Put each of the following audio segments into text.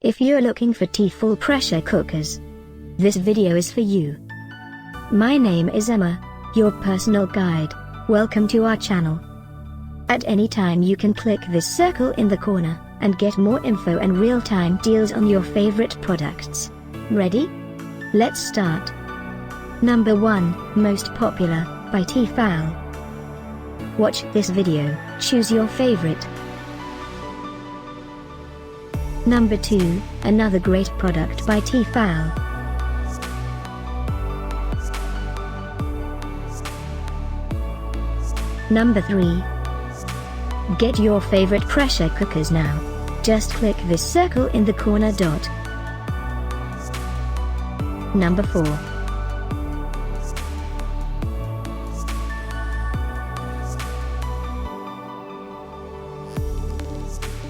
If you're looking for T-fal pressure cookers, this video is for you. My name is Emma, your personal guide. Welcome to our channel. At any time you can click this circle in the corner, and get more info and real-time deals on your favorite products. Ready? Let's start. Number 1, Most Popular, by T-fal. Watch this video, choose your favorite. Number 2, another great product by T-fal. Number 3. Get your favorite pressure cookers now. Just click this circle in the corner dot. Number 4.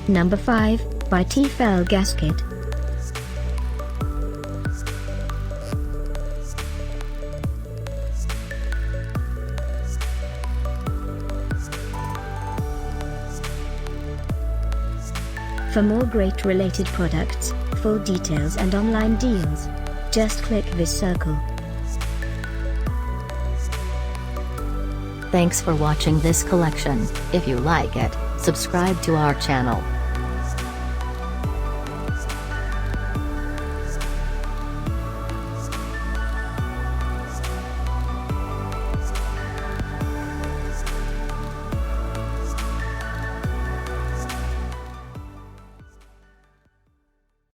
Number 5, by T-fal Gasket. For more great related products, full details and online deals, just click this circle. Thanks for watching this collection. If you like it, subscribe to our channel.